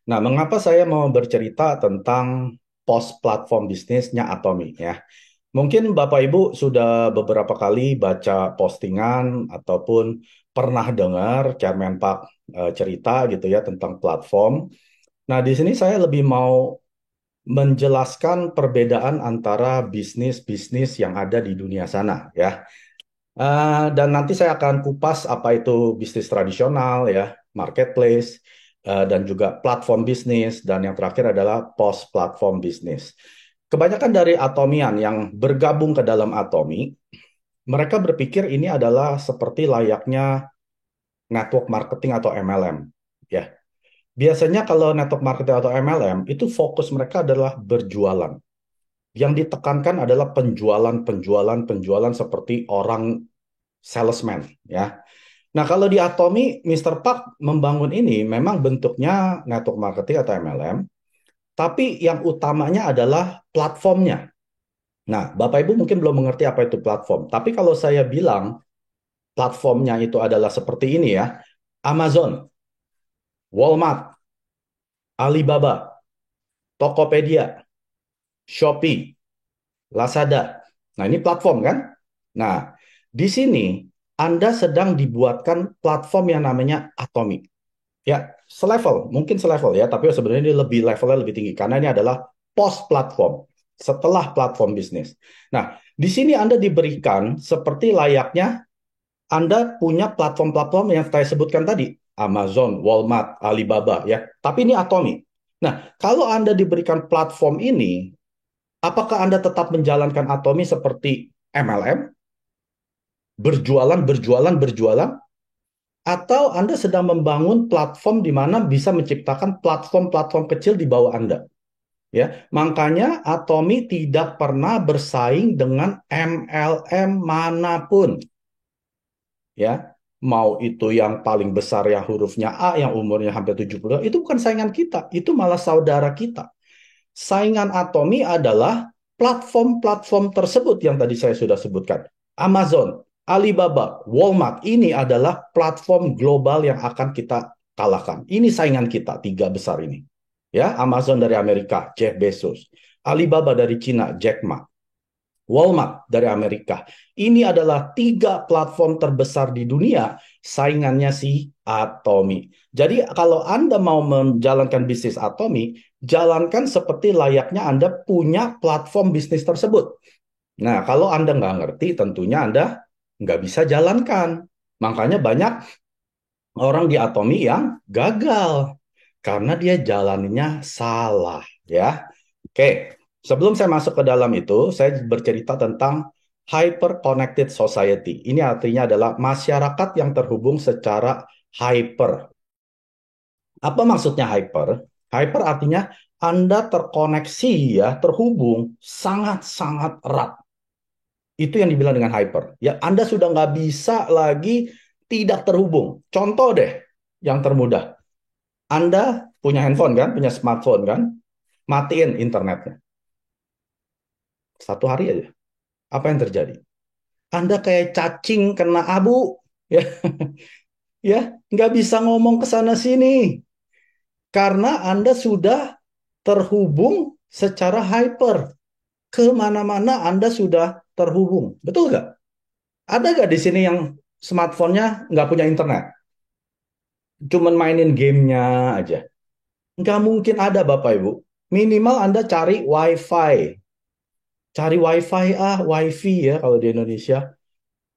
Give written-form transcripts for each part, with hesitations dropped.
Nah, mengapa saya mau bercerita tentang post platform bisnisnya Atomi ya? Mungkin Bapak Ibu sudah beberapa kali baca postingan ataupun pernah dengar Chairman Pak cerita gitu ya tentang platform. Nah, di sini saya lebih mau menjelaskan perbedaan antara bisnis-bisnis yang ada di dunia sana ya. Dan nanti saya akan kupas apa itu bisnis tradisional ya, marketplace, dan juga platform bisnis, dan yang terakhir adalah post platform bisnis. Kebanyakan dari Atomian yang bergabung ke dalam Atomi, mereka berpikir ini adalah seperti layaknya network marketing atau MLM. Ya, biasanya kalau network marketing atau MLM itu fokus mereka adalah berjualan. Yang ditekankan adalah penjualan, penjualan, penjualan seperti orang salesman ya. Nah, kalau di Atomi, Mr. Park membangun ini memang bentuknya network marketing atau MLM, tapi yang utamanya adalah platformnya. Nah, Bapak Ibu mungkin belum mengerti apa itu platform, tapi kalau saya bilang platformnya itu adalah seperti ini ya, Amazon, Walmart, Alibaba, Tokopedia, Shopee, Lazada. Nah, ini platform kan? Nah, di sini Anda sedang dibuatkan platform yang namanya Atomi. Ya, selevel, mungkin selevel ya, tapi sebenarnya ini lebih levelnya lebih tinggi karena ini adalah post platform, setelah platform bisnis. Nah, di sini Anda diberikan seperti layaknya Anda punya platform-platform yang saya sebutkan tadi, Amazon, Walmart, Alibaba ya, tapi ini Atomi. Nah, kalau Anda diberikan platform ini, apakah Anda tetap menjalankan Atomi seperti MLM, berjualan, berjualan, berjualan, atau Anda sedang membangun platform di mana bisa menciptakan platform-platform kecil di bawah Anda. Ya, makanya Atomi tidak pernah bersaing dengan MLM manapun. Ya, mau itu yang paling besar yang hurufnya A yang umurnya hampir 70 itu bukan saingan kita, itu malah saudara kita. Saingan Atomi adalah platform-platform tersebut yang tadi saya sudah sebutkan. Amazon, Alibaba, Walmart, ini adalah platform global yang akan kita kalahkan. Ini saingan kita, tiga besar ini. Ya, Amazon dari Amerika, Jeff Bezos. Alibaba dari Cina, Jack Ma. Walmart dari Amerika. Ini adalah tiga platform terbesar di dunia, saingannya si Atomi. Jadi kalau Anda mau menjalankan bisnis Atomi, jalankan seperti layaknya Anda punya platform bisnis tersebut. Nah, kalau Anda nggak ngerti, tentunya Anda nggak bisa jalankan. Makanya banyak orang di Atomi yang gagal karena dia jalannya salah, ya. Oke, sebelum saya masuk ke dalam itu, saya bercerita tentang hyper connected society. Ini artinya adalah masyarakat yang terhubung secara hyper. Apa maksudnya hyper? Hyper artinya Anda terkoneksi ya, terhubung sangat-sangat erat. Itu yang dibilang dengan hyper. Ya, Anda sudah nggak bisa lagi tidak terhubung. Contoh deh, yang termudah. Anda punya handphone kan, punya smartphone kan, matiin internetnya. Satu hari aja. Apa yang terjadi? Anda kayak cacing kena abu. Ya, ya, nggak bisa ngomong ke sana sini. Karena Anda sudah terhubung secara hyper. Kemana-mana Anda sudah terhubung. Betul nggak? Ada nggak di sini yang smartphone-nya nggak punya internet? Cuman mainin gamenya aja. Nggak mungkin ada, Bapak Ibu. Minimal Anda cari WiFi. Cari WiFi, WiFi ya kalau di Indonesia.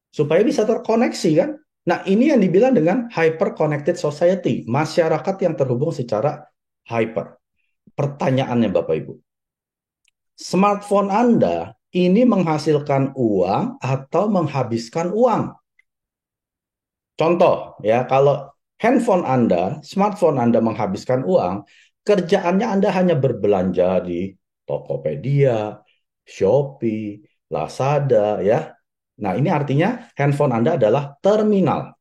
Supaya bisa terkoneksi kan. Nah, ini yang dibilang dengan hyper connected society. Masyarakat yang terhubung secara hyper. Pertanyaannya Bapak Ibu. Smartphone Anda ini menghasilkan uang atau menghabiskan uang? Contoh ya, kalau handphone Anda, smartphone Anda menghabiskan uang, kerjaannya Anda hanya berbelanja di Tokopedia, Shopee, Lazada ya. Nah, ini artinya handphone Anda adalah terminal.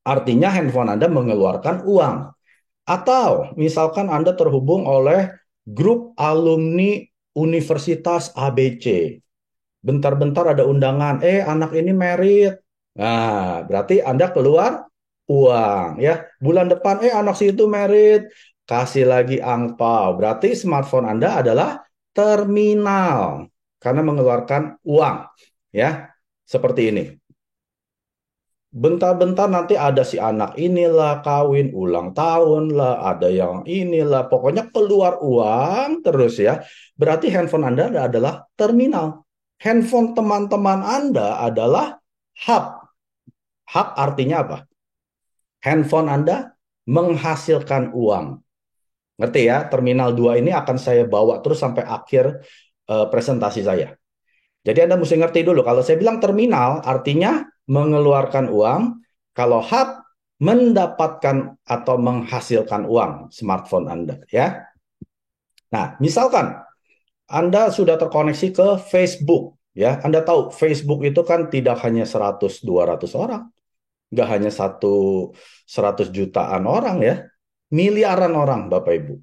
Artinya handphone Anda mengeluarkan uang. Atau misalkan Anda terhubung oleh grup alumni Universitas ABC. Bentar-bentar ada undangan, anak ini merit. Nah, berarti Anda keluar uang ya. Bulan depan anak si itu merit, kasih lagi angpau. Berarti smartphone Anda adalah terminal karena mengeluarkan uang, ya. Seperti ini. Bentar-bentar nanti ada si anak inilah kawin ulang tahun lah, ada yang inilah, pokoknya keluar uang terus ya. Berarti handphone Anda adalah terminal. Handphone teman-teman Anda adalah hub. Hub artinya apa? Handphone Anda menghasilkan uang. Ngerti ya? Terminal 2 ini akan saya bawa terus sampai akhir presentasi saya. Jadi Anda mesti ngerti dulu, kalau saya bilang terminal artinya mengeluarkan uang, kalau hub mendapatkan atau menghasilkan uang smartphone Anda, ya. Nah, misalkan Anda sudah terkoneksi ke Facebook, ya. Anda tahu Facebook itu kan tidak hanya 100-200 orang, nggak hanya 100 jutaan orang ya, miliaran orang Bapak Ibu.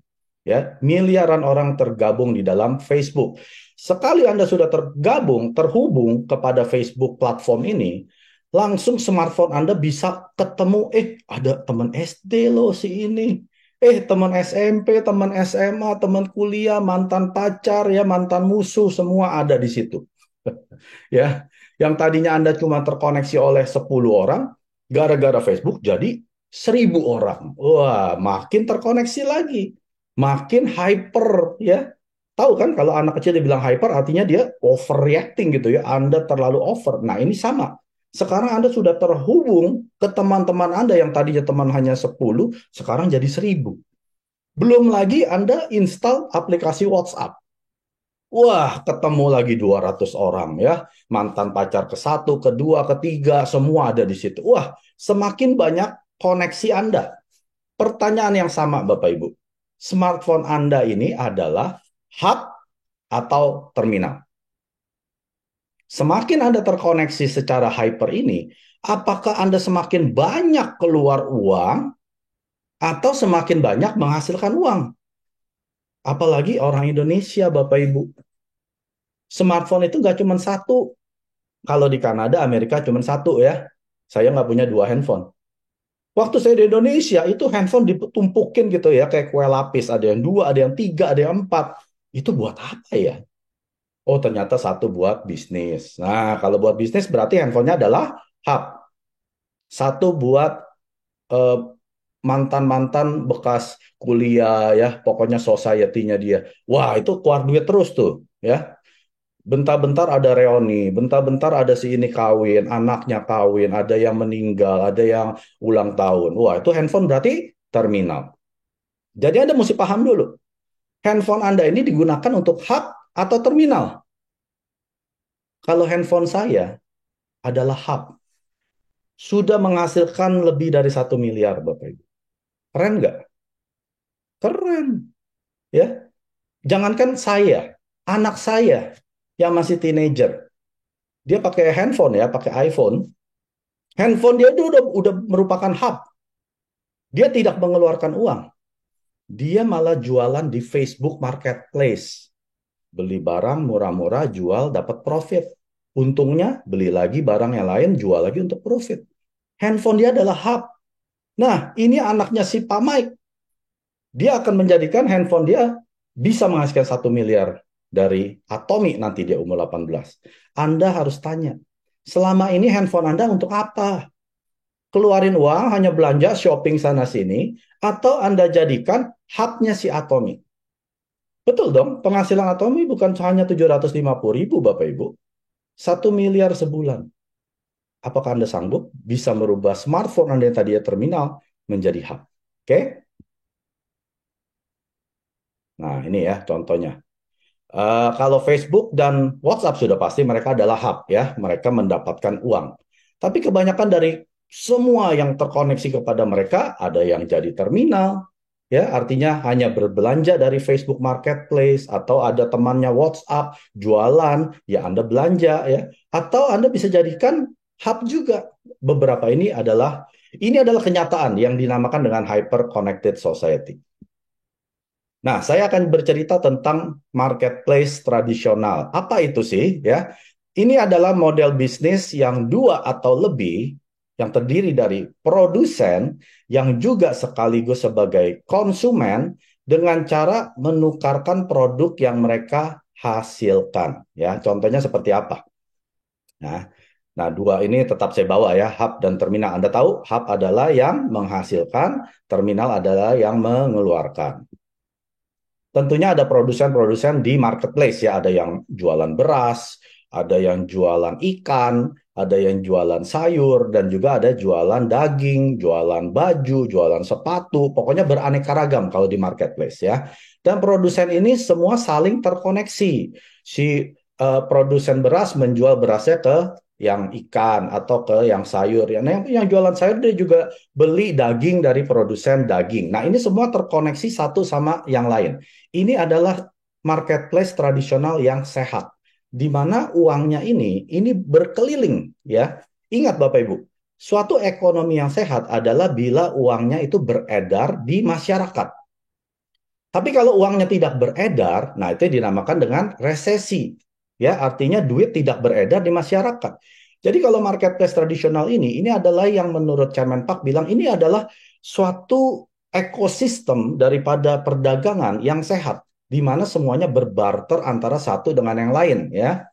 Ya, miliaran orang tergabung di dalam Facebook. Sekali Anda sudah tergabung, terhubung kepada Facebook platform ini, langsung smartphone Anda bisa ketemu, ada teman SD loh si ini. Teman SMP, teman SMA, teman kuliah, mantan pacar, ya mantan musuh, semua ada di situ. Ya, yang tadinya Anda cuma terkoneksi oleh 10 orang, gara-gara Facebook jadi 1.000 orang. Wah, makin terkoneksi lagi. Makin hyper ya. Tahu kan kalau anak kecil dibilang hyper artinya dia overreacting gitu ya. Anda terlalu over. Nah, ini sama. Sekarang Anda sudah terhubung ke teman-teman Anda yang tadinya teman hanya 10, sekarang jadi 1.000. Belum lagi Anda install aplikasi WhatsApp. Wah, ketemu lagi 200 orang ya. Mantan pacar ke satu, kedua, ketiga, semua ada di situ. Wah, semakin banyak koneksi Anda. Pertanyaan yang sama, Bapak Ibu. Smartphone Anda ini adalah hub atau terminal? Semakin Anda terkoneksi secara hyper ini, apakah Anda semakin banyak keluar uang atau semakin banyak menghasilkan uang? Apalagi orang Indonesia, Bapak Ibu. Smartphone itu nggak cuma satu. Kalau di Kanada, Amerika cuma satu ya. Saya nggak punya dua handphone. Waktu saya di Indonesia, itu handphone ditumpukin gitu ya, kayak kue lapis. Ada yang dua, ada yang tiga, ada yang empat. Itu buat apa ya? Oh, ternyata satu buat bisnis. Nah, kalau buat bisnis berarti handphonenya adalah hub. Satu buat eh, mantan-mantan bekas kuliah ya, pokoknya society-nya dia. Wah, itu keluar duit terus tuh ya. Bentar-bentar ada reuni, bentar-bentar ada si ini kawin, anaknya kawin, ada yang meninggal, ada yang ulang tahun. Wah, itu handphone berarti terminal. Jadi Anda mesti paham dulu, handphone Anda ini digunakan untuk hub atau terminal. Kalau handphone saya adalah hub, sudah menghasilkan lebih dari 1 miliar, Bapak Ibu. Keren nggak? Keren, ya. Jangankan saya, anak saya yang masih teenager, dia pakai handphone ya, pakai iPhone. Handphone dia itu udah merupakan hub. Dia tidak mengeluarkan uang. Dia malah jualan di Facebook Marketplace. Beli barang murah-murah, jual, dapat profit. Untungnya, beli lagi barang yang lain, jual lagi untuk profit. Handphone dia adalah hub. Nah, ini anaknya si Pak Mike. Dia akan menjadikan handphone dia bisa menghasilkan 1 miliar dari Atomi nanti dia umur 18. Anda harus tanya, selama ini handphone Anda untuk apa? Keluarin uang hanya belanja shopping sana sini, atau Anda jadikan hubnya si Atomi. Betul dong, penghasilan Atomi bukan hanya 750.000 Bapak Ibu. 1 miliar sebulan. Apakah Anda sanggup bisa merubah smartphone Anda yang tadinya terminal menjadi hub? Oke? Nah, ini ya contohnya. Kalau Facebook dan WhatsApp sudah pasti mereka adalah hub ya, mereka mendapatkan uang. Tapi kebanyakan dari semua yang terkoneksi kepada mereka ada yang jadi terminal, ya artinya hanya berbelanja dari Facebook Marketplace atau ada temannya WhatsApp jualan, ya Anda belanja ya, atau Anda bisa jadikan hub juga. Ini adalah kenyataan yang dinamakan dengan hyper connected society. Nah, saya akan bercerita tentang marketplace tradisional. Apa itu sih? Ya, ini adalah model bisnis yang dua atau lebih yang terdiri dari produsen yang juga sekaligus sebagai konsumen dengan cara menukarkan produk yang mereka hasilkan. Ya, contohnya seperti apa? Nah, nah, dua ini tetap saya bawa ya, hub dan terminal. Anda tahu, hub adalah yang menghasilkan, terminal adalah yang mengeluarkan. Tentunya ada produsen-produsen di marketplace ya, ada yang jualan beras, ada yang jualan ikan, ada yang jualan sayur, dan juga ada jualan daging, jualan baju, jualan sepatu, pokoknya beraneka ragam kalau di marketplace ya. Dan produsen ini semua saling terkoneksi. Si produsen beras menjual berasnya ke yang ikan atau ke yang sayur. Yang jualan sayur dia juga beli daging dari produsen daging. Nah, ini semua terkoneksi satu sama yang lain. Ini adalah marketplace tradisional yang sehat, di mana uangnya ini berkeliling ya. Ingat Bapak Ibu, suatu ekonomi yang sehat adalah bila uangnya itu beredar di masyarakat. Tapi kalau uangnya tidak beredar, nah itu dinamakan dengan resesi. Ya, artinya duit tidak beredar di masyarakat. Jadi kalau marketplace tradisional ini adalah yang menurut Kemenpak bilang ini adalah suatu ekosistem daripada perdagangan yang sehat, di mana semuanya berbarter antara satu dengan yang lain, ya.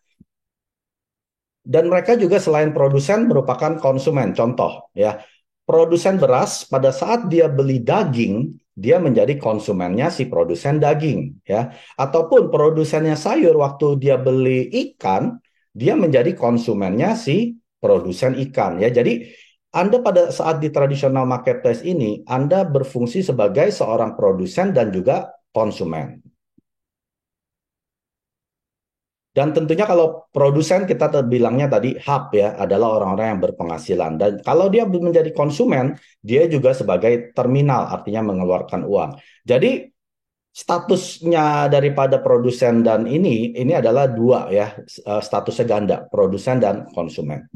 Dan mereka juga selain produsen merupakan konsumen. Contoh, ya, produsen beras pada saat dia beli daging, dia menjadi konsumennya si produsen daging, ya. Ataupun produsennya sayur waktu dia beli ikan, dia menjadi konsumennya si produsen ikan, ya. Jadi Anda pada saat di traditional marketplace ini, Anda berfungsi sebagai seorang produsen dan juga konsumen. Dan tentunya kalau produsen kita bilangnya tadi hub ya, adalah orang-orang yang berpenghasilan. Dan kalau dia menjadi konsumen, dia juga sebagai terminal, artinya mengeluarkan uang. Jadi statusnya daripada produsen dan ini adalah dua ya, statusnya ganda, produsen dan konsumen.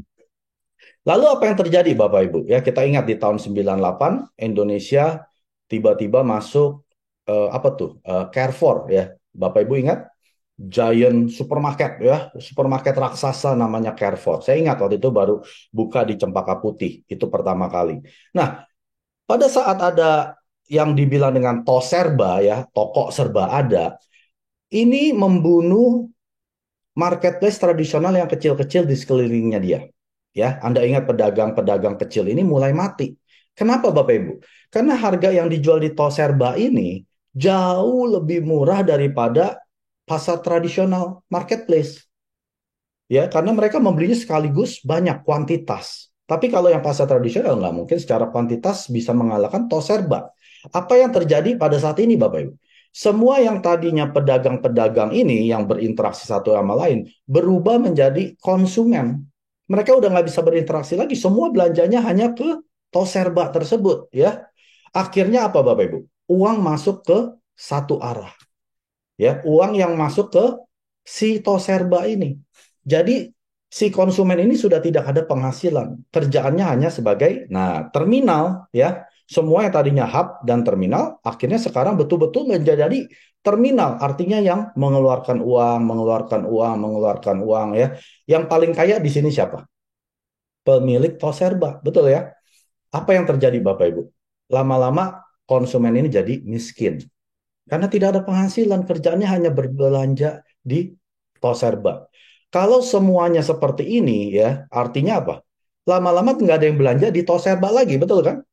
Lalu apa yang terjadi Bapak Ibu? Ya, kita ingat di tahun 98 Indonesia tiba-tiba masuk apa tuh? Carrefour ya. Bapak Ibu ingat? Giant supermarket ya, supermarket raksasa namanya Carrefour. Saya ingat waktu itu baru buka di Cempaka Putih, itu pertama kali. Nah, pada saat ada yang dibilang dengan toserba ya, toko serba ada, ini membunuh marketplace tradisional yang kecil-kecil di sekelilingnya dia. Ya, Anda ingat pedagang-pedagang kecil ini mulai mati. Kenapa Bapak Ibu? Karena harga yang dijual di toserba ini jauh lebih murah daripada pasar tradisional marketplace. Ya, karena mereka membelinya sekaligus banyak kuantitas. Tapi kalau yang pasar tradisional nggak mungkin secara kuantitas bisa mengalahkan toserba. Apa yang terjadi pada saat ini, Bapak Ibu? Semua yang tadinya pedagang-pedagang ini yang berinteraksi satu sama lain berubah menjadi konsumen. Mereka udah nggak bisa berinteraksi lagi. Semua belanjanya hanya ke toserba tersebut, ya. Akhirnya apa, Bapak Ibu? Uang masuk ke satu arah, ya. Uang yang masuk ke si toserba ini. Jadi si konsumen ini sudah tidak ada penghasilan. Kerjaannya hanya sebagai terminal ya. Semua yang tadinya hub dan terminal akhirnya sekarang betul-betul menjadi terminal. Artinya yang mengeluarkan uang, mengeluarkan uang, mengeluarkan uang ya. Yang paling kaya di sini siapa? Pemilik toserba, betul ya? Apa yang terjadi Bapak Ibu? Lama-lama konsumen ini jadi miskin. Karena tidak ada penghasilan, kerjaannya hanya berbelanja di toserba. Kalau semuanya seperti ini ya, artinya apa? Lama-lama nggak ada yang belanja di toserba lagi, betul kan?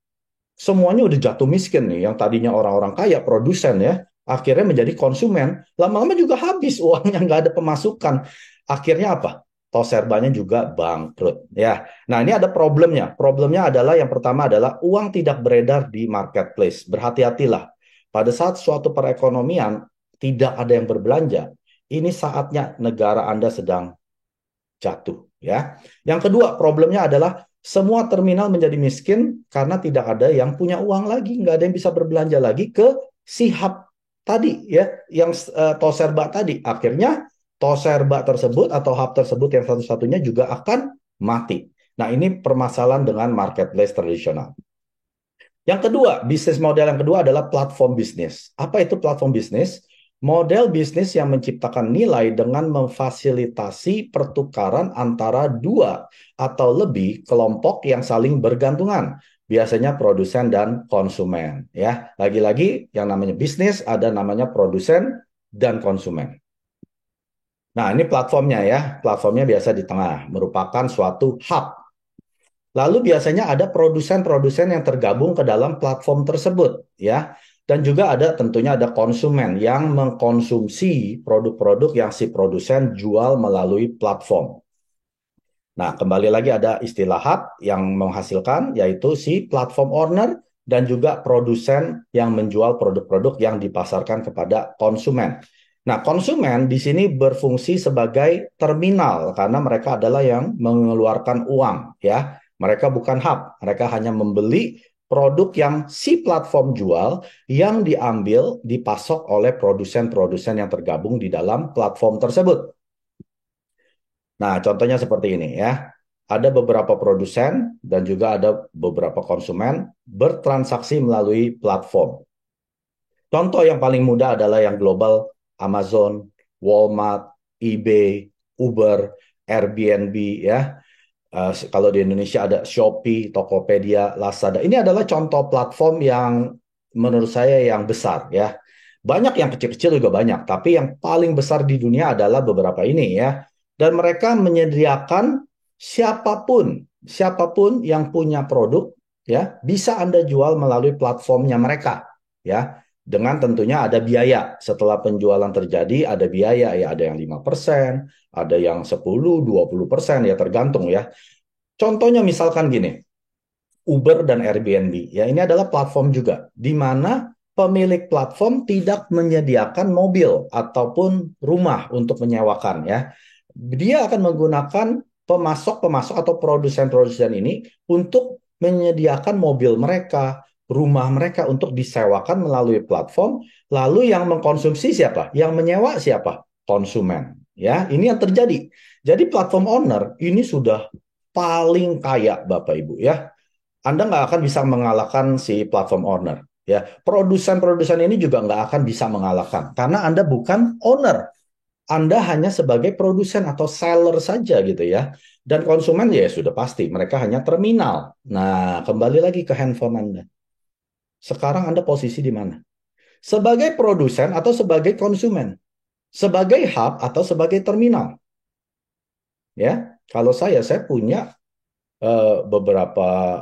Semuanya udah jatuh miskin nih. Yang tadinya orang-orang kaya, produsen ya, akhirnya menjadi konsumen. Lama-lama juga habis uangnya, nggak ada pemasukan. Akhirnya apa? Toserbanya juga bangkrut. Ya, nah ini ada problemnya. Problemnya adalah yang pertama adalah uang tidak beredar di marketplace. Berhati-hatilah. Pada saat suatu perekonomian tidak ada yang berbelanja, ini saatnya negara Anda sedang jatuh. Ya. Yang kedua, problemnya adalah semua terminal menjadi miskin karena tidak ada yang punya uang lagi, nggak ada yang bisa berbelanja lagi ke si hub tadi, ya, yang toserba tadi. Akhirnya toserba tersebut atau hub tersebut yang satu-satunya juga akan mati. Nah, ini permasalahan dengan marketplace tradisional. Yang kedua, bisnis model yang kedua adalah platform bisnis. Apa itu platform bisnis? Model bisnis yang menciptakan nilai dengan memfasilitasi pertukaran antara dua atau lebih kelompok yang saling bergantungan, biasanya produsen dan konsumen. Ya, lagi-lagi yang namanya bisnis ada namanya produsen dan konsumen. Nah, ini platformnya ya. Platformnya biasa di tengah, merupakan suatu hub. Lalu biasanya ada produsen-produsen yang tergabung ke dalam platform tersebut, ya. Dan juga ada tentunya ada konsumen yang mengkonsumsi produk-produk yang si produsen jual melalui platform. Nah, kembali lagi ada istilah hub yang menghasilkan yaitu si platform owner dan juga produsen yang menjual produk-produk yang dipasarkan kepada konsumen. Nah, konsumen di sini berfungsi sebagai terminal karena mereka adalah yang mengeluarkan uang, ya. Mereka bukan hub, mereka hanya membeli produk yang si platform jual yang diambil dipasok oleh produsen-produsen yang tergabung di dalam platform tersebut. Nah, contohnya seperti ini ya. Ada beberapa produsen dan juga ada beberapa konsumen bertransaksi melalui platform. Contoh yang paling mudah adalah yang global, Amazon, Walmart, eBay, Uber, Airbnb ya. Kalau di Indonesia ada Shopee, Tokopedia, Lazada. Ini adalah contoh platform yang menurut saya yang besar ya. Banyak yang kecil-kecil juga banyak, tapi yang paling besar di dunia adalah beberapa ini ya. Dan mereka menyediakan siapapun yang punya produk ya, bisa Anda jual melalui platformnya mereka ya. Dengan tentunya ada biaya. Setelah penjualan terjadi ada biaya ya, ada yang 5%, ada yang 10, 20% ya tergantung ya. Contohnya misalkan gini, Uber dan Airbnb. Ya, ini adalah platform juga, di mana pemilik platform tidak menyediakan mobil ataupun rumah untuk menyewakan ya. Dia akan menggunakan pemasok-pemasok atau produsen-produsen ini untuk menyediakan mobil mereka, rumah mereka untuk disewakan melalui platform. Lalu yang mengkonsumsi siapa? Yang menyewa siapa? Konsumen. Ya, ini yang terjadi. Jadi platform owner ini sudah paling kaya Bapak Ibu ya. Anda nggak akan bisa mengalahkan si platform owner. Ya, produsen-produsen ini juga nggak akan bisa mengalahkan karena Anda bukan owner. Anda hanya sebagai produsen atau seller saja gitu ya. Dan konsumen ya sudah pasti mereka hanya terminal. Nah, kembali lagi ke handphone Anda. Sekarang Anda posisi di mana? Sebagai produsen atau sebagai konsumen? Sebagai hub atau sebagai terminal? Ya, kalau saya punya beberapa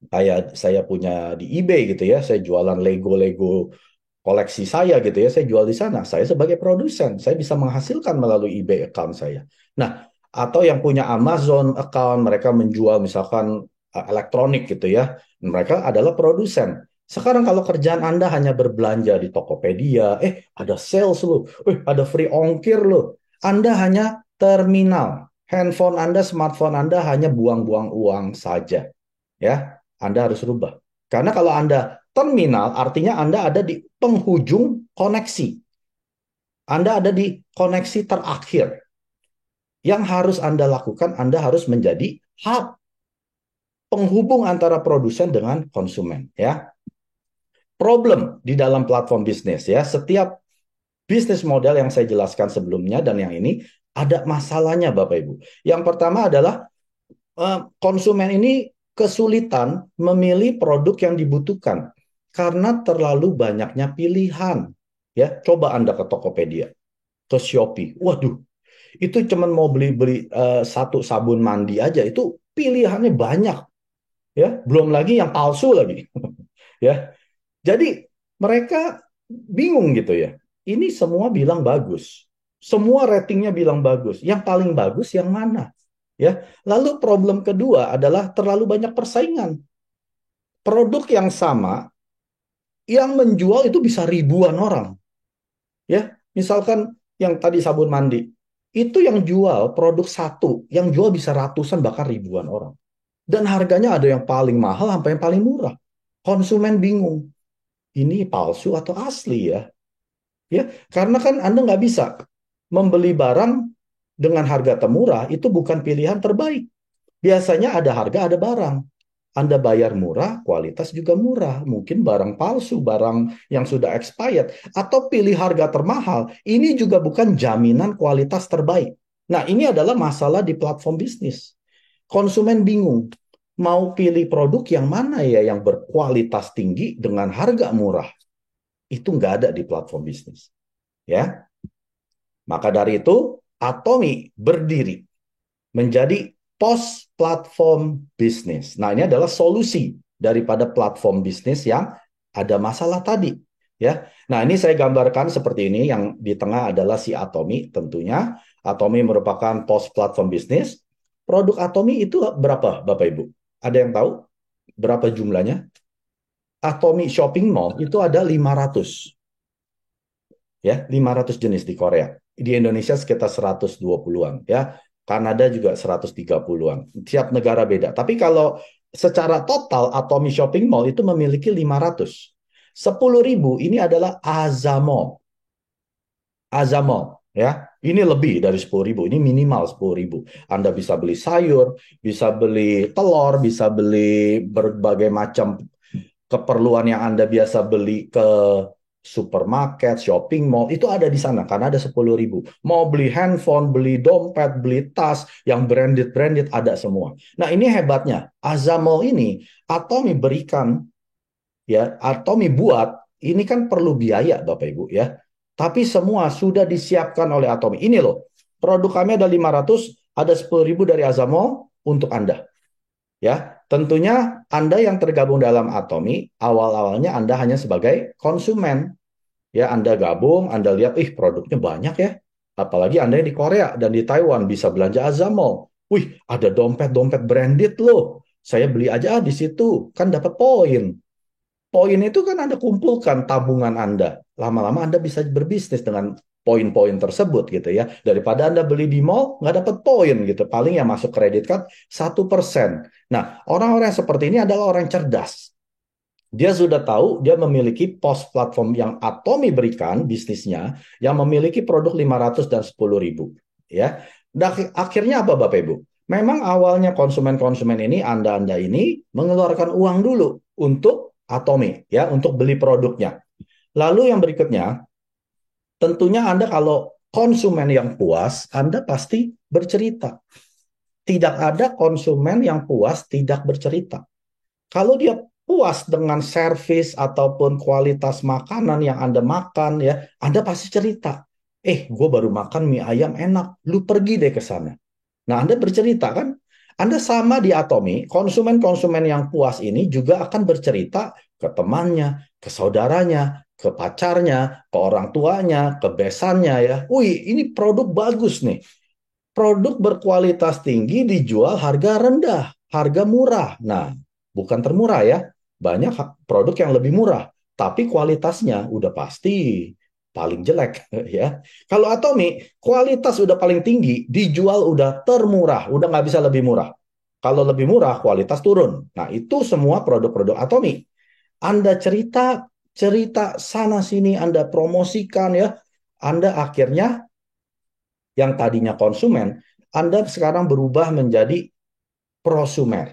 kayak saya punya di eBay gitu ya, saya jualan Lego-Lego koleksi saya gitu ya, saya jual di sana. Saya sebagai produsen, saya bisa menghasilkan melalui eBay account saya. Nah, atau yang punya Amazon account, mereka menjual misalkan elektronik gitu ya, mereka adalah produsen. Sekarang kalau kerjaan Anda hanya berbelanja di Tokopedia, ada sales loh, ada free ongkir loh. Anda hanya terminal. Handphone Anda, smartphone Anda hanya buang-buang uang saja. Ya, Anda harus rubah. Karena kalau Anda terminal, artinya Anda ada di penghujung koneksi. Anda ada di koneksi terakhir. Yang harus Anda lakukan, Anda harus menjadi hub penghubung antara produsen dengan konsumen. Ya, problem di dalam platform bisnis ya. Setiap bisnis model yang saya jelaskan sebelumnya dan yang ini ada masalahnya, Bapak Ibu. Yang pertama adalah konsumen ini kesulitan memilih produk yang dibutuhkan karena terlalu banyaknya pilihan. Ya, coba Anda ke Tokopedia, ke Shopee. Waduh, itu cuman mau beli-beli satu sabun mandi aja itu pilihannya banyak, ya. Belum lagi yang palsu lagi. Ya. Jadi mereka bingung gitu ya. Ini semua bilang bagus. Semua ratingnya bilang bagus. Yang paling bagus yang mana? Ya. Lalu problem kedua adalah terlalu banyak persaingan. Produk yang sama yang menjual itu bisa ribuan orang. Ya, misalkan yang tadi sabun mandi, itu yang jual produk satu, yang jual bisa ratusan bahkan ribuan orang. Dan harganya ada yang paling mahal sampai yang paling murah. Konsumen bingung, ini palsu atau asli ya? Ya, karena kan Anda nggak bisa membeli barang dengan harga termurah itu bukan pilihan terbaik. Biasanya ada harga, ada barang. Anda bayar murah, kualitas juga murah. Mungkin barang palsu, barang yang sudah expired, atau pilih harga termahal. Ini juga bukan jaminan kualitas terbaik. Nah, ini adalah masalah di platform bisnis. Konsumen bingung, mau pilih produk yang mana ya yang berkualitas tinggi dengan harga murah. Itu nggak ada di platform bisnis. Ya, maka dari itu, Atomi berdiri menjadi post platform bisnis. Nah, ini adalah solusi daripada platform bisnis yang ada masalah tadi, ya. Nah, ini saya gambarkan seperti ini, yang di tengah adalah si Atomi tentunya. Atomi merupakan post platform bisnis. Produk Atomi itu berapa, Bapak Ibu? Ada yang tahu berapa jumlahnya? Atomi Shopping Mall itu ada 500, ya, 500 jenis di Korea. Di Indonesia sekitar 120-an, ya. Kanada juga 130-an. Tiap negara beda. Tapi kalau secara total Atomi Shopping Mall itu memiliki 500. 10.000 ini adalah Azamall. Azamall, ya. Ini lebih dari 10.000. Ini minimal 10.000. Anda bisa beli sayur, bisa beli telur, bisa beli berbagai macam keperluan yang Anda biasa beli ke supermarket, shopping mall, itu ada di sana karena ada 10.000. Mau beli handphone, beli dompet, beli tas, yang branded-branded ada semua. Nah, ini hebatnya. Azamall ini, Atomi berikan, ya, Atomi buat, ini kan perlu biaya Bapak Ibu, ya. Tapi semua sudah disiapkan oleh Atomi. Ini loh, produk kami ada 500, ada 10.000 dari Azamall untuk Anda. Ya, tentunya Anda yang tergabung dalam Atomi, awal-awalnya Anda hanya sebagai konsumen. Ya, Anda gabung, Anda lihat, produknya banyak ya. Apalagi Anda yang di Korea dan di Taiwan bisa belanja Azamall. Wih, ada dompet-dompet branded loh. Saya beli aja di situ, kan dapat poin. Poin itu kan Anda kumpulkan tabungan Anda. Lama-lama Anda bisa berbisnis dengan poin-poin tersebut gitu ya. Daripada Anda beli di mall, nggak dapat poin gitu. Paling yang masuk kredit card 1%. Nah, orang-orang yang seperti ini adalah orang cerdas. Dia sudah tahu dia memiliki pos platform yang Atomi berikan bisnisnya yang memiliki produk 500 dan 10.000, ya. Dan akhirnya apa Bapak Ibu? Memang awalnya konsumen-konsumen ini Anda ini mengeluarkan uang dulu untuk Atomi, ya, untuk beli produknya. Lalu yang berikutnya, tentunya Anda kalau konsumen yang puas, Anda pasti bercerita. Tidak ada konsumen yang puas tidak bercerita. Kalau dia puas dengan servis ataupun kualitas makanan yang Anda makan, ya, Anda pasti cerita. Gue baru makan mie ayam enak. Lu pergi deh ke sana. Nah, Anda bercerita kan? Anda sama di Atomi, konsumen-konsumen yang puas ini juga akan bercerita ke temannya, ke saudaranya, ke pacarnya, ke orang tuanya, ke besannya ya. Wih, ini produk bagus nih. Produk berkualitas tinggi dijual harga rendah, harga murah. Nah, bukan termurah ya. Banyak produk yang lebih murah, tapi kualitasnya udah pasti paling jelek ya. Kalau Atomi, kualitas udah paling tinggi, dijual udah termurah, udah nggak bisa lebih murah. Kalau lebih murah, kualitas turun. Nah, itu semua produk-produk Atomi. Anda cerita, cerita sana sini, Anda promosikan ya. Anda akhirnya yang tadinya konsumen, Anda sekarang berubah menjadi prosumer.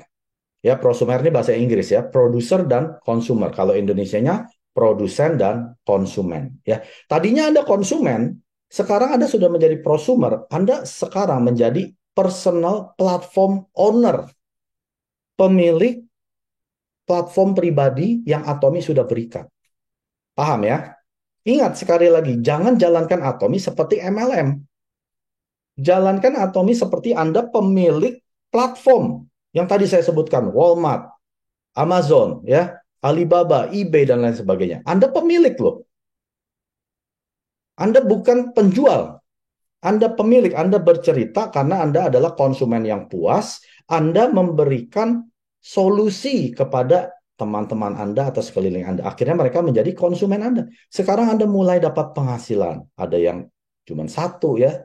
Ya, prosumer ini bahasa Inggris ya, producer dan consumer. Kalau Indonesianya produsen dan konsumen. Ya, tadinya Anda konsumen, sekarang Anda sudah menjadi prosumer. Anda sekarang menjadi personal platform owner, pemilik platform pribadi yang Atomi sudah berikan. Paham ya? Ingat sekali lagi, jangan jalankan Atomi seperti MLM. Jalankan Atomi seperti Anda pemilik platform yang tadi saya sebutkan, Walmart, Amazon, ya, Alibaba, eBay, dan lain sebagainya. Anda pemilik loh. Anda bukan penjual. Anda pemilik, Anda bercerita karena Anda adalah konsumen yang puas. Anda memberikan solusi kepada teman-teman Anda atau sekeliling Anda. Akhirnya mereka menjadi konsumen Anda. Sekarang Anda mulai dapat penghasilan. Ada yang cuma satu ya,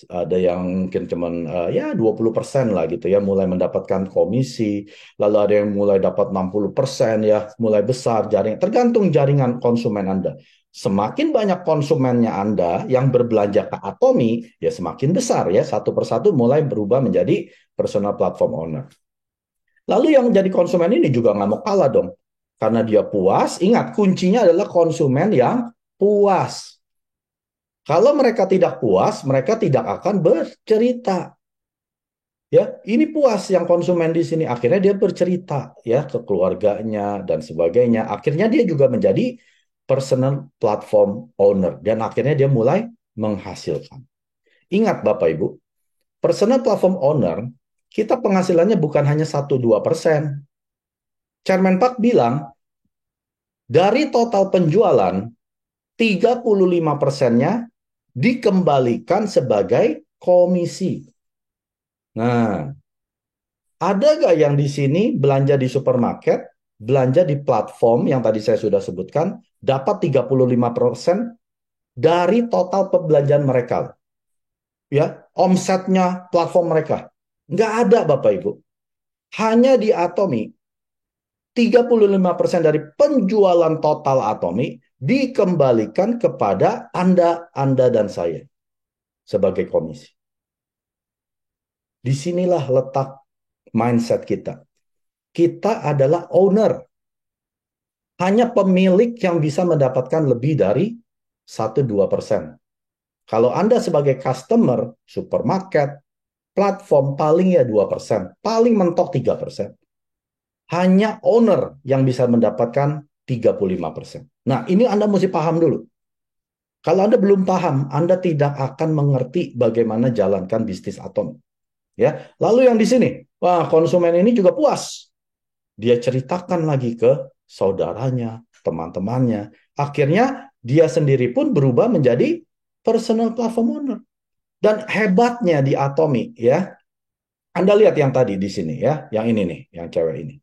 ada yang mungkin cuman ya 20% lah gitu ya, mulai mendapatkan komisi, lalu ada yang mulai dapat 60% ya, mulai besar jaring, tergantung jaringan konsumen Anda. Semakin banyak konsumennya Anda yang berbelanja ke Atomi, ya semakin besar ya, satu persatu mulai berubah menjadi personal platform owner. Lalu yang jadi konsumen ini juga nggak mau kalah dong. Karena dia puas, ingat kuncinya adalah konsumen yang puas. Kalau mereka tidak puas, mereka tidak akan bercerita. Ya, ini puas yang konsumen di sini. Akhirnya dia bercerita ya ke keluarganya dan sebagainya. Akhirnya dia juga menjadi personal platform owner dan akhirnya dia mulai menghasilkan. Ingat Bapak Ibu, personal platform owner kita penghasilannya bukan hanya 1-2%. Chairman Park bilang dari total penjualan 35%-nya dikembalikan sebagai komisi. Nah, ada nggak yang di sini belanja di supermarket, belanja di platform yang tadi saya sudah sebutkan, dapat 35% dari total pembelanjaan mereka? Ya, omsetnya platform mereka. Nggak ada, Bapak Ibu. Hanya di Atomi, 35% dari penjualan total Atomi dikembalikan kepada Anda dan saya sebagai komisi. Disinilah letak mindset kita. Kita adalah owner. Hanya pemilik yang bisa mendapatkan lebih dari 1-2%. Kalau Anda sebagai customer, supermarket, platform paling ya 2%, paling mentok 3%. Hanya owner yang bisa mendapatkan 35%. Nah, ini Anda mesti paham dulu. Kalau Anda belum paham, Anda tidak akan mengerti bagaimana jalankan bisnis Atom. Ya, lalu yang di sini, wah konsumen ini juga puas. Dia ceritakan lagi ke saudaranya, teman-temannya. Akhirnya dia sendiri pun berubah menjadi personal platform owner. Dan hebatnya di Atomi ya, Anda lihat yang tadi di sini ya, yang ini nih, yang cewek ini.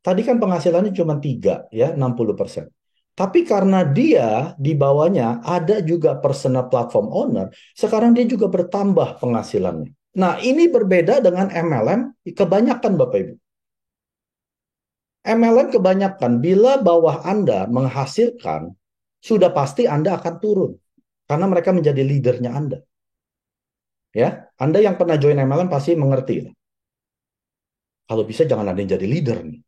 Tadi kan penghasilannya cuma 3 ya, 60%. Tapi karena dia di bawahnya ada juga personal platform owner, sekarang dia juga bertambah penghasilannya. Nah, ini berbeda dengan MLM kebanyakan Bapak Ibu. MLM kebanyakan bila bawah Anda menghasilkan, sudah pasti Anda akan turun. Karena mereka menjadi leadernya Anda. Ya, Anda yang pernah join MLM pasti mengerti. Kalau bisa jangan ada yang jadi leader nih.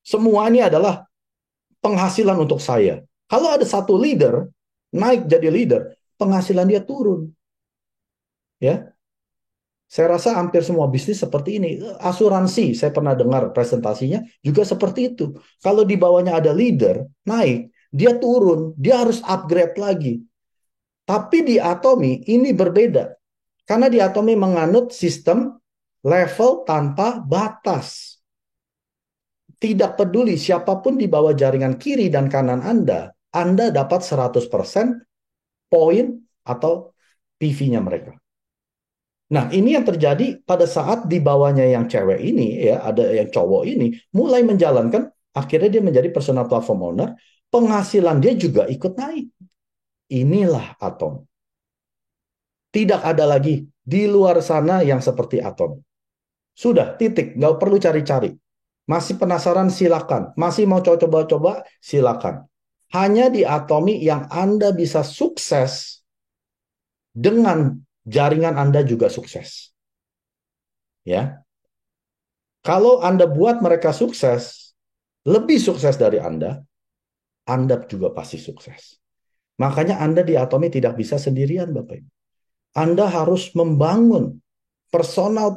Semua ini adalah penghasilan untuk saya. Kalau ada satu leader naik jadi leader, penghasilan dia turun. Ya, saya rasa hampir semua bisnis seperti ini. Asuransi, saya pernah dengar presentasinya juga seperti itu. Kalau di bawahnya ada leader, naik, dia turun, dia harus upgrade lagi. Tapi di Atomi ini berbeda. Karena di Atomi menganut sistem level tanpa batas. Tidak peduli siapapun di bawah jaringan kiri dan kanan Anda dapat 100% poin atau PV-nya mereka. Nah, ini yang terjadi pada saat di bawahnya yang cewek ini, ya, ada yang cowok ini, mulai menjalankan, akhirnya dia menjadi personal platform owner, penghasilan dia juga ikut naik. Inilah Atom. Tidak ada lagi di luar sana yang seperti Atom. Sudah, titik. Nggak perlu cari-cari. Masih penasaran, silakan. Masih mau coba-coba, silakan. Hanya di Atomi yang Anda bisa sukses dengan jaringan Anda juga sukses. Ya, kalau Anda buat mereka sukses, lebih sukses dari Anda juga pasti sukses. Makanya Anda di Atomi tidak bisa sendirian, Bapak Ibu. Anda harus membangun personal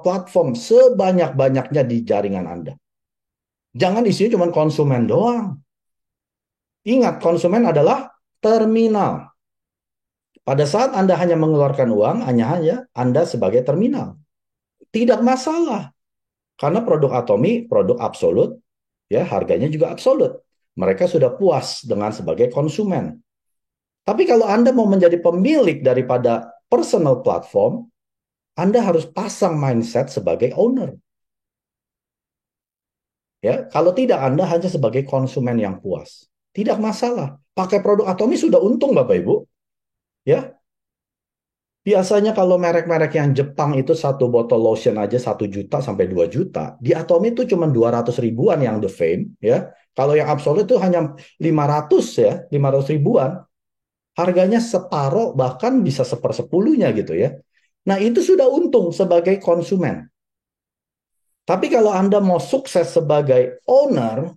platform sebanyak-banyaknya di jaringan Anda. Jangan isinya cuma konsumen doang. Ingat, konsumen adalah terminal. Pada saat Anda hanya mengeluarkan uang, hanya Anda sebagai terminal. Tidak masalah. Karena produk Atomi, produk absolut, ya harganya juga absolut. Mereka sudah puas dengan sebagai konsumen. Tapi kalau Anda mau menjadi pemilik daripada personal platform, Anda harus pasang mindset sebagai owner. Ya, kalau tidak Anda hanya sebagai konsumen yang puas. Tidak masalah. Pakai produk Atomi sudah untung Bapak Ibu. Ya, biasanya kalau merek-merek yang Jepang itu satu botol lotion aja 1 juta sampai 2 juta. Di Atomi itu cuma 200 ribuan yang The Fame. Ya, kalau yang Absolut itu hanya 500 ya, 500 ribuan. Harganya separoh bahkan bisa sepersepuluhnya gitu ya. Nah itu sudah untung sebagai konsumen. Tapi kalau Anda mau sukses sebagai owner,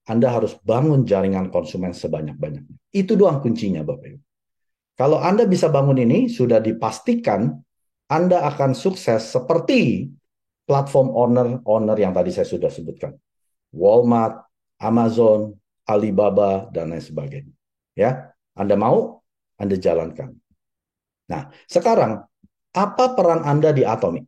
Anda harus bangun jaringan konsumen sebanyak-banyaknya. Itu doang kuncinya, Bapak Ibu. Kalau Anda bisa bangun ini, sudah dipastikan Anda akan sukses seperti platform owner-owner yang tadi saya sudah sebutkan. Walmart, Amazon, Alibaba, dan lain sebagainya. Ya, Anda mau, Anda jalankan. Nah, sekarang apa peran Anda di Atomy?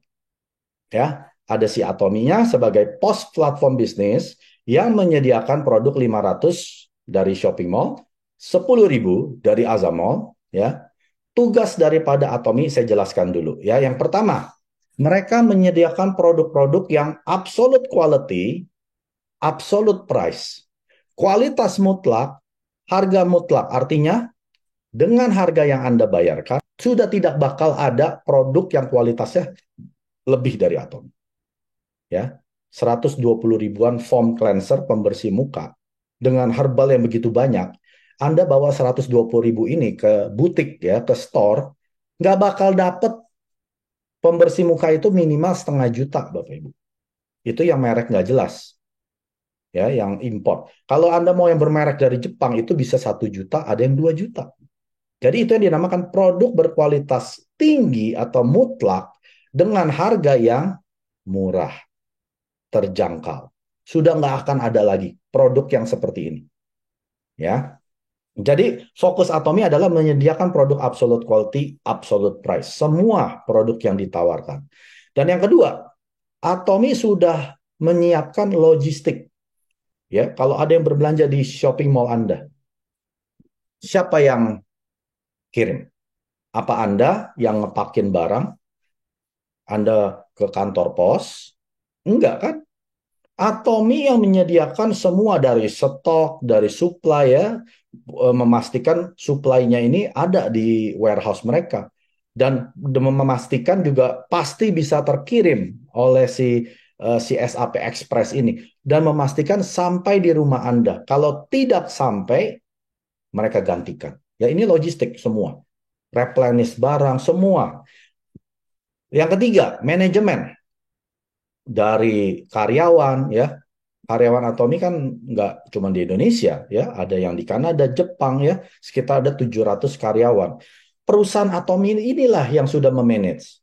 Ya, ada si Atominya sebagai post platform bisnis yang menyediakan produk 500 dari shopping mall, 10.000 dari Azamall, ya. Tugas daripada Atomy saya jelaskan dulu, ya. Yang pertama, mereka menyediakan produk-produk yang absolute quality, absolute price. Kualitas mutlak, harga mutlak. Artinya, dengan harga yang Anda bayarkan, sudah tidak bakal ada produk yang kualitasnya lebih dari Atomy. Ya, 120 ribuan foam cleanser pembersih muka dengan herbal yang begitu banyak. Anda bawa 120 ribu ini ke butik, ya, ke store, nggak bakal dapet pembersih muka itu minimal 0,5 juta, Bapak Ibu. Itu yang merek nggak jelas, ya, yang import. Kalau Anda mau yang bermerek dari Jepang, itu bisa 1 juta, ada yang 2 juta. Jadi itu yang dinamakan produk berkualitas tinggi atau mutlak dengan harga yang murah, terjangkau. Sudah nggak akan ada lagi produk yang seperti ini. Ya, jadi fokus Atomy adalah menyediakan produk absolute quality, absolute price. Semua produk yang ditawarkan. Dan yang kedua, Atomy sudah menyiapkan logistik. Ya, kalau ada yang berbelanja di shopping mall Anda, siapa yang kirim? Apa Anda yang ngepakin barang? Anda ke kantor pos? Enggak kan? Atomy yang menyediakan semua dari stok, dari supply, ya, memastikan supply-nya ini ada di warehouse mereka. Dan memastikan juga pasti bisa terkirim oleh si SAP Express ini. Dan memastikan sampai di rumah Anda. Kalau tidak sampai, mereka gantikan. Ya, ini logistik semua. Replenish barang, semua. Yang ketiga, manajemen. Dari karyawan, ya, karyawan Atomy kan nggak cuma di Indonesia, ya, ada yang di Kanada, Jepang, ya, sekitar ada 700 karyawan. Perusahaan Atomy inilah yang sudah memanage.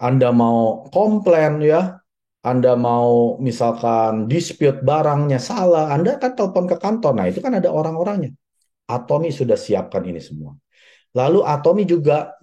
Anda mau komplain, ya, Anda mau misalkan dispute barangnya salah, Anda kan telepon ke kantor. Nah, itu kan ada orang-orangnya. Atomy sudah siapkan ini semua. Lalu Atomy juga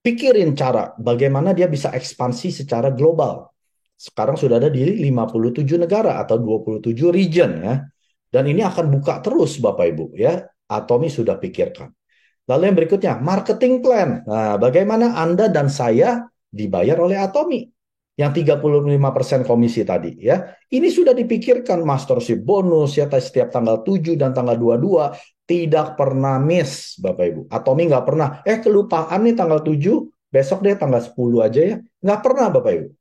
pikirin cara bagaimana dia bisa ekspansi secara global. Sekarang sudah ada di 57 negara atau 27 region, ya. Dan ini akan buka terus, Bapak Ibu, ya. Atomy sudah pikirkan. Lalu yang berikutnya, marketing plan. Nah, bagaimana Anda dan saya dibayar oleh Atomy? Yang 35% komisi tadi, ya. Ini sudah dipikirkan, mastership bonus, ya, setiap tanggal 7 dan tanggal 22 tidak pernah miss, Bapak Ibu. Atomy nggak pernah, kelupaan nih tanggal 7, besok deh tanggal 10 aja, ya. Nggak pernah, Bapak Ibu.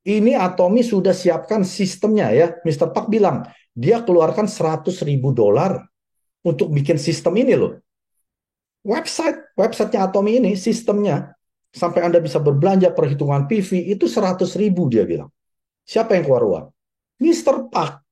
Ini Atomy sudah siapkan sistemnya, ya. Mr. Park bilang, dia keluarkan 100 ribu dolar untuk bikin sistem ini loh. Websitenya Atomy ini, sistemnya, sampai Anda bisa berbelanja perhitungan PV, itu 100 ribu dia bilang. Siapa yang keluar uang? Mr. Park.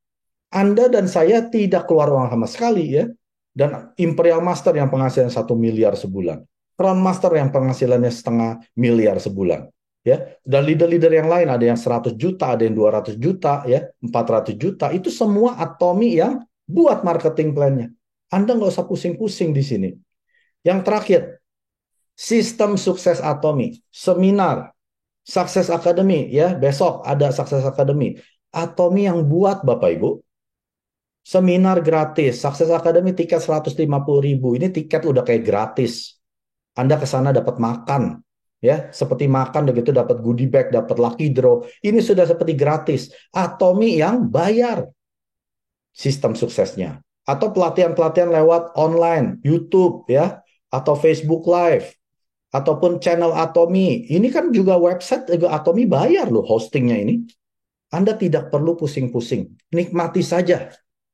Anda dan saya tidak keluar uang sama sekali, ya. Dan Imperial Master yang penghasilan 1 miliar sebulan. Crown Master yang penghasilannya 0,5 miliar sebulan. Ya, dan leader-leader yang lain ada yang 100 juta, ada yang 200 juta, ya, 400 juta. Itu semua Atomy yang buat marketing plan-nya. Anda nggak usah pusing-pusing di sini. Yang terakhir, sistem sukses Atomy, seminar, Success Academy, ya, besok ada Success Academy. Atomy yang buat, Bapak Ibu. Seminar gratis, Success Academy tiket 150 ribu. Ini tiket udah kayak gratis. Anda ke sana dapat makan, ya, seperti makan begitu, dapat goodie bag, dapat lucky draw. Ini sudah seperti gratis. Atomy yang bayar sistem suksesnya. Atau pelatihan-pelatihan lewat online, YouTube, ya, atau Facebook Live, ataupun channel Atomy. Ini kan juga website juga Atomy bayar loh hostingnya ini. Anda tidak perlu pusing-pusing. Nikmati saja.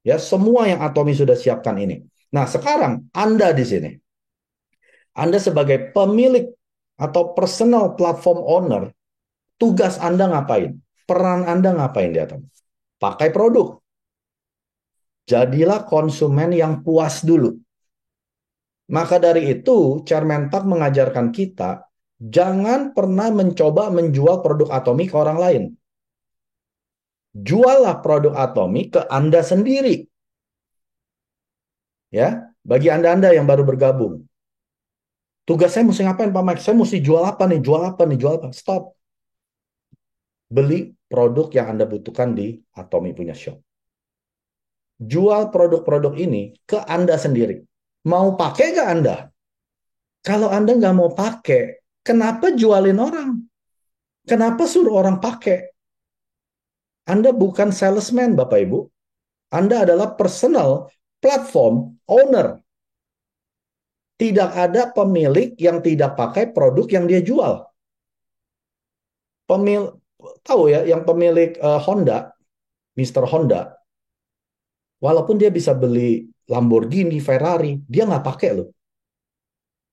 Ya, semua yang Atomy sudah siapkan ini. Nah, sekarang Anda di sini. Anda sebagai pemilik atau personal platform owner, tugas Anda ngapain? Peran Anda ngapain di Atomi? Pakai produk. Jadilah konsumen yang puas dulu. Maka dari itu, Chairman Park mengajarkan kita, jangan pernah mencoba menjual produk Atomi ke orang lain. Juallah produk Atomi ke Anda sendiri. Ya, bagi Anda-Anda yang baru bergabung. Tugas saya mesti ngapain, Pak Mike? Saya mesti jual apa nih? Jual apa nih? Jual apa? Stop. Beli produk yang Anda butuhkan di Atomi punya shop. Jual produk-produk ini ke Anda sendiri. Mau pakai nggak Anda? Kalau Anda nggak mau pakai, kenapa jualin orang? Kenapa suruh orang pakai? Anda bukan salesman, Bapak Ibu. Anda adalah personal platform owner. Tidak ada pemilik yang tidak pakai produk yang dia jual. Tahu ya, yang pemilik Honda, Mr. Honda, walaupun dia bisa beli Lamborghini, Ferrari, dia nggak pakai loh.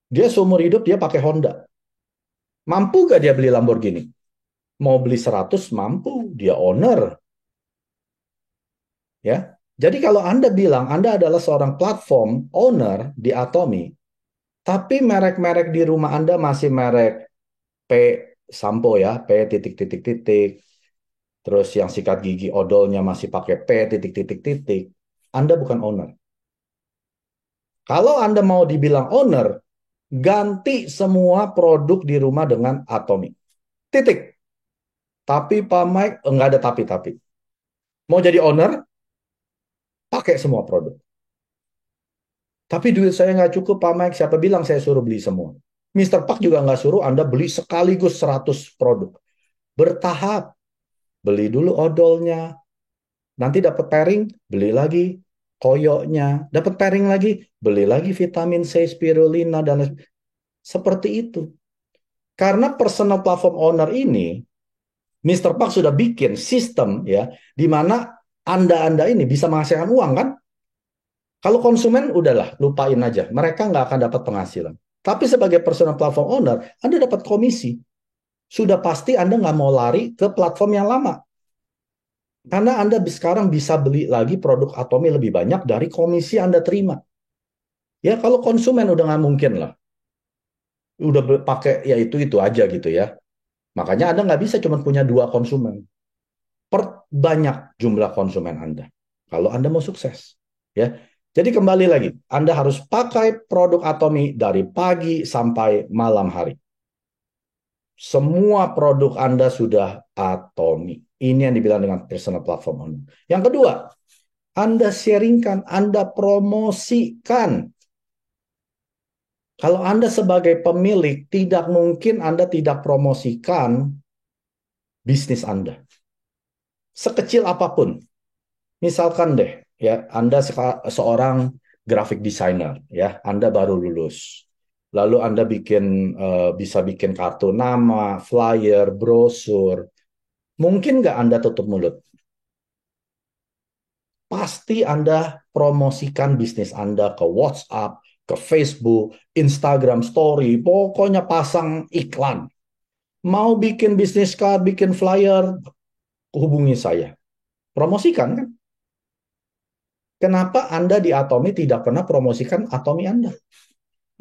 Dia seumur hidup dia pakai Honda. Mampu gak dia beli Lamborghini? Mau beli 100 mampu, dia owner. Ya. Jadi kalau Anda bilang Anda adalah seorang platform owner di Atomi, tapi merek-merek di rumah Anda masih merek P sampo ya, P titik titik titik. Terus yang sikat gigi odolnya masih pakai P titik titik titik. Anda bukan owner. Kalau Anda mau dibilang owner, ganti semua produk di rumah dengan Atomi. Titik. Tapi Pak Mike, enggak ada tapi-tapi. Mau jadi owner, pakai semua produk. Tapi duit saya nggak cukup, Pak Mike. Siapa bilang saya suruh beli semua? Mister Park juga nggak suruh Anda beli sekaligus 100 produk. Bertahap. Beli dulu odolnya. Nanti dapat pairing, beli lagi koyoknya. Dapat pairing lagi, beli lagi vitamin C, spirulina, dan seperti itu. Karena personal platform owner ini, Mister Park sudah bikin sistem ya, di mana Anda-Anda ini bisa menghasilkan uang kan? Kalau konsumen udahlah, lupain aja. Mereka nggak akan dapat penghasilan. Tapi sebagai personal platform owner, Anda dapat komisi. Sudah pasti Anda nggak mau lari ke platform yang lama. Karena Anda sekarang bisa beli lagi produk Atomi lebih banyak dari komisi Anda terima. Ya kalau konsumen udah nggak mungkin lah. Udah pakai ya itu aja gitu ya. Makanya Anda nggak bisa cuma punya dua konsumen. Perbanyak jumlah konsumen Anda. Kalau Anda mau sukses. Ya, jadi kembali lagi, Anda harus pakai produk Atomi dari pagi sampai malam hari. Semua produk Anda sudah Atomi. Ini yang dibilang dengan personal platform owner. Yang kedua, Anda sharingkan, Anda promosikan. Kalau Anda sebagai pemilik, tidak mungkin Anda tidak promosikan bisnis Anda. Sekecil apapun. Misalkan deh, ya Anda seorang graphic designer, ya Anda baru lulus. Lalu Anda bisa bikin kartu nama, flyer, brosur. Mungkin nggak Anda tutup mulut? Pasti Anda promosikan bisnis Anda ke WhatsApp, ke Facebook, Instagram Story, pokoknya pasang iklan. Mau bikin bisnis card, bikin flyer, hubungi saya. Promosikan kan? Kenapa Anda di Atomi tidak pernah promosikan Atomi Anda?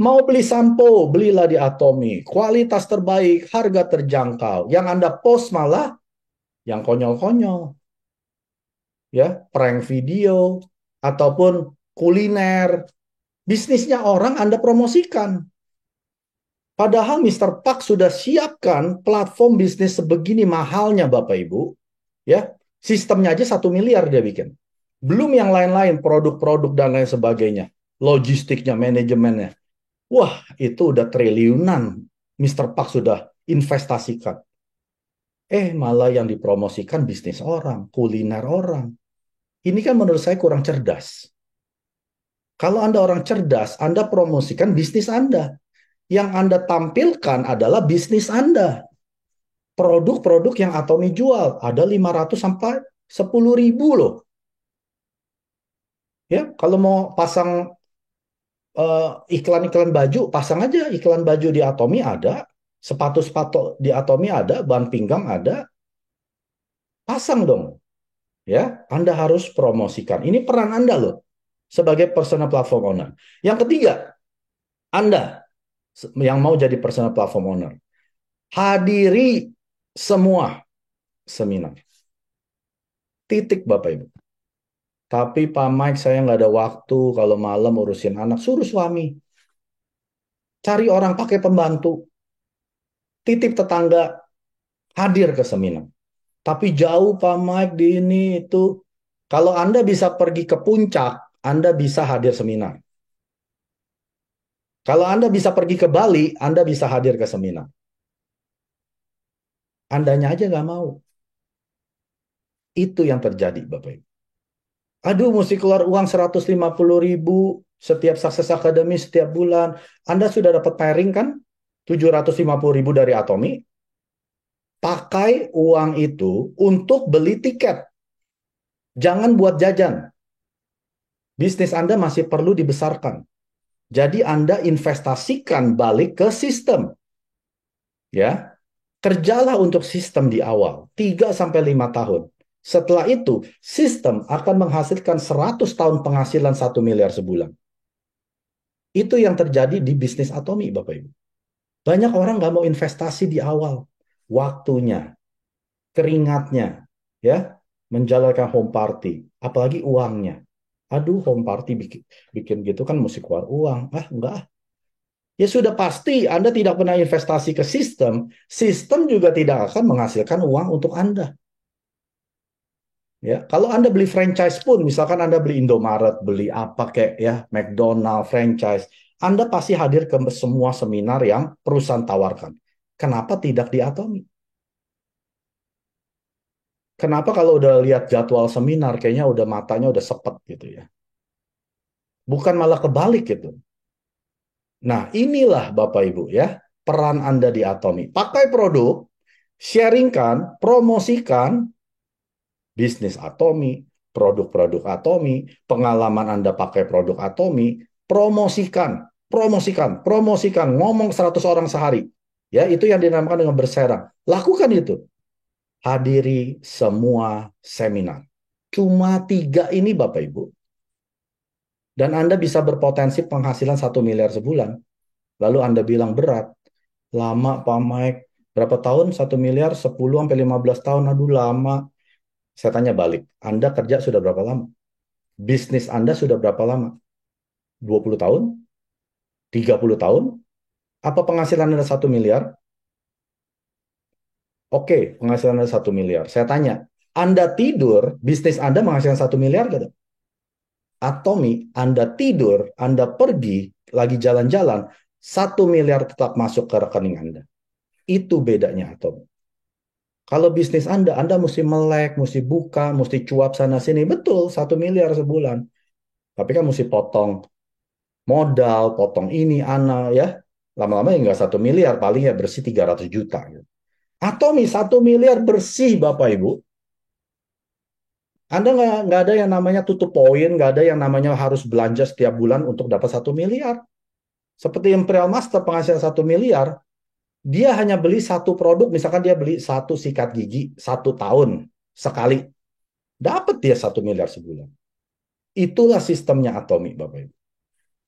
Mau beli sampo, belilah di Atomi. Kualitas terbaik, harga terjangkau. Yang Anda post malah yang konyol-konyol. Ya, prank video, ataupun kuliner. Bisnisnya orang Anda promosikan. Padahal Mister Park sudah siapkan platform bisnis sebegini mahalnya Bapak Ibu. Ya, sistemnya aja 1 miliar dia bikin. Belum yang lain-lain, produk-produk dan lain sebagainya. Logistiknya, manajemennya. Wah, itu udah triliunan. Mister Park sudah investasikan. Malah yang dipromosikan bisnis orang, kuliner orang. Ini kan menurut saya kurang cerdas. Kalau Anda orang cerdas, Anda promosikan bisnis Anda. Yang Anda tampilkan adalah bisnis Anda. Produk-produk yang Atomi jual. Ada 500 sampai 10.000 loh. Ya, kalau mau pasang iklan-iklan baju, pasang aja iklan baju di Atomi ada, sepatu-sepatu di Atomi ada, bahan pinggang ada. Pasang dong, ya. Anda harus promosikan. Ini peran Anda loh sebagai personal platform owner. Yang ketiga, Anda yang mau jadi personal platform owner, hadiri semua seminar. Titik Bapak Ibu. Tapi Pak Mike saya nggak ada waktu kalau malam urusin anak. Suruh suami. Cari orang pakai pembantu. Titip tetangga. Hadir ke seminar. Tapi jauh Pak Mike di ini itu. Kalau Anda bisa pergi ke puncak, Anda bisa hadir seminar. Kalau Anda bisa pergi ke Bali, Anda bisa hadir ke seminar. Andanya aja nggak mau. Itu yang terjadi Bapak Ibu. Aduh, mesti keluar uang 150.000 setiap Success Academy setiap bulan. Anda sudah dapat pairing kan? 750.000 dari Atomi. Pakai uang itu untuk beli tiket. Jangan buat jajan. Bisnis Anda masih perlu dibesarkan. Jadi Anda investasikan balik ke sistem. Ya, kerjalah untuk sistem di awal. 3 sampai 5 tahun. Setelah itu, sistem akan menghasilkan 100 tahun penghasilan 1 miliar sebulan. Itu yang terjadi di bisnis Atomi, Bapak Ibu. Banyak orang nggak mau investasi di awal. Waktunya, keringatnya, ya, menjalankan home party, apalagi uangnya. Aduh, home party bikin gitu kan mesti keluar uang. Ah, enggak. Ya sudah pasti Anda tidak pernah investasi ke sistem, sistem juga tidak akan menghasilkan uang untuk Anda. Ya, kalau Anda beli franchise pun, misalkan Anda beli Indomaret, beli apa kayak ya, McDonald franchise, Anda pasti hadir ke semua seminar yang perusahaan tawarkan. Kenapa tidak di Atomi? Kenapa kalau udah lihat jadwal seminar, kayaknya udah matanya udah sepet gitu ya. Bukan malah kebalik gitu. Nah, inilah Bapak Ibu ya, peran Anda di Atomi. Pakai produk, sharingkan, promosikan bisnis Atomi, produk-produk Atomi, pengalaman Anda pakai produk Atomi, promosikan, promosikan, promosikan, ngomong 100 orang sehari. Ya, itu yang dinamakan dengan berserang. Lakukan itu. Hadiri semua seminar. Cuma 3 ini Bapak Ibu. Dan Anda bisa berpotensi penghasilan 1 miliar sebulan. Lalu Anda bilang berat. Lama Pak Mike. Berapa tahun? 1 miliar, 10 sampai 15 tahun. Aduh lama. Saya tanya balik. Anda kerja sudah berapa lama? Bisnis Anda sudah berapa lama? 20 tahun? 30 tahun? Apa penghasilan Anda 1 miliar? Oke, penghasilan Anda 1 miliar. Saya tanya, Anda tidur, bisnis Anda menghasilkan 1 miliar gak? Atomi, Anda tidur, Anda pergi, lagi jalan-jalan, 1 miliar tetap masuk ke rekening Anda. Itu bedanya Atomi. Kalau bisnis Anda mesti melek, mesti buka, mesti cuap sana sini. Betul, 1 miliar sebulan. Tapi kan mesti potong modal, potong ini, ya. Lama-lama ya nggak 1 miliar, paling ya bersih 300 juta. Gitu. Atomi 1 miliar bersih, Bapak Ibu. Anda nggak ada yang namanya tutup poin, nggak ada yang namanya harus belanja setiap bulan untuk dapat 1 miliar. Seperti Imperial Master penghasilan 1 miliar, dia hanya beli satu produk, misalkan dia beli satu sikat gigi 1 tahun sekali, dapat dia 1 miliar sebulan. Itulah sistemnya Atomi, Bapak Ibu.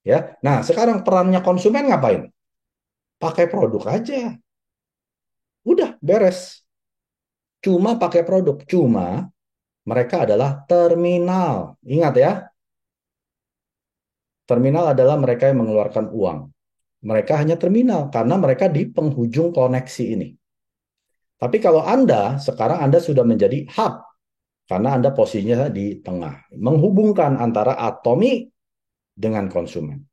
Ya, nah sekarang perannya konsumen ngapain? Pakai produk aja, udah beres. Cuma pakai produk, cuma mereka adalah terminal. Ingat ya, terminal adalah mereka yang mengeluarkan uang. Mereka hanya terminal karena mereka di penghujung koneksi ini. Tapi kalau Anda, sekarang Anda sudah menjadi hub, karena Anda posisinya di tengah. Menghubungkan antara Atomi dengan konsumen.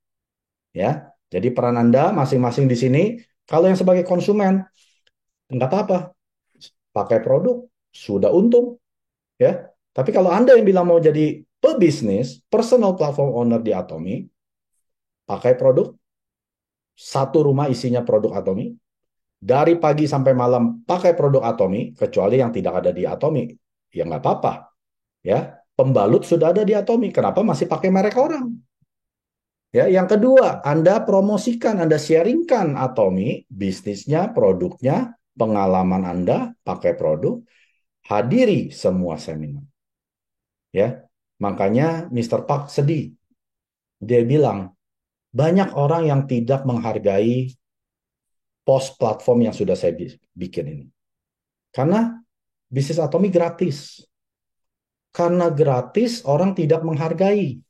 Ya, jadi peran Anda masing-masing di sini, kalau yang sebagai konsumen, nggak apa-apa. Pakai produk, sudah untung. Ya, tapi kalau Anda yang bilang mau jadi pebisnis, personal platform owner di Atomi, pakai produk, satu rumah isinya produk Atomi, dari pagi sampai malam pakai produk Atomi, kecuali yang tidak ada di Atomi, ya nggak apa-apa. Ya, pembalut sudah ada di Atomi, kenapa masih pakai merek orang? Ya, yang kedua, Anda promosikan, Anda sharingkan Atomi, bisnisnya, produknya, pengalaman Anda pakai produk. hadiri semua seminar. Ya, makanya Mr. Park sedih. Dia bilang, banyak orang yang tidak menghargai post platform yang sudah saya bikin ini. Karena bisnis Atomi gratis. Karena gratis, orang tidak menghargai.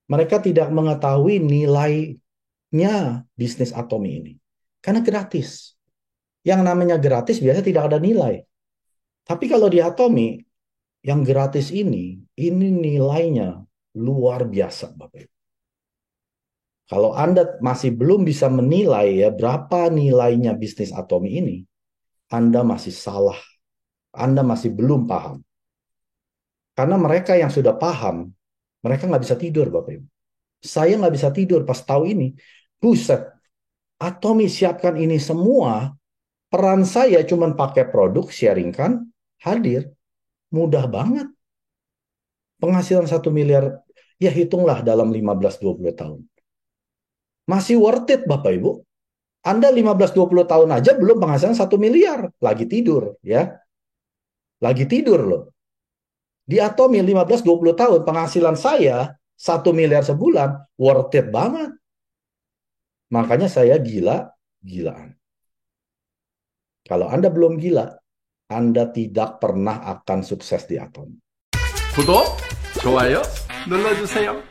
Mereka tidak mengetahui nilainya bisnis Atomi ini. Karena gratis. Yang namanya gratis biasanya tidak ada nilai. Tapi kalau di Atomi, yang gratis ini nilainya luar biasa, Bapak Ibu. Kalau Anda masih belum bisa menilai ya berapa nilainya bisnis Atomi ini, Anda masih salah. Anda masih belum paham. Karena mereka yang sudah paham, mereka nggak bisa tidur, Bapak Ibu. Saya nggak bisa tidur pas tahu ini. Buset, Atomi siapkan ini semua, peran saya cuma pakai produk, sharingkan, hadir. Mudah banget. Penghasilan 1 miliar, ya hitunglah dalam 15-20 tahun. Masih worth it, Bapak Ibu. Anda 15-20 tahun aja belum penghasilan 1 miliar. Lagi tidur, ya. Lagi tidur loh. Di Atomi 15-20 tahun, penghasilan saya 1 miliar sebulan, worth it banget. Makanya saya gila-gilaan. Kalau Anda belum gila, Anda tidak pernah akan sukses di Atomi. 구독, 좋아요 눌러주세요.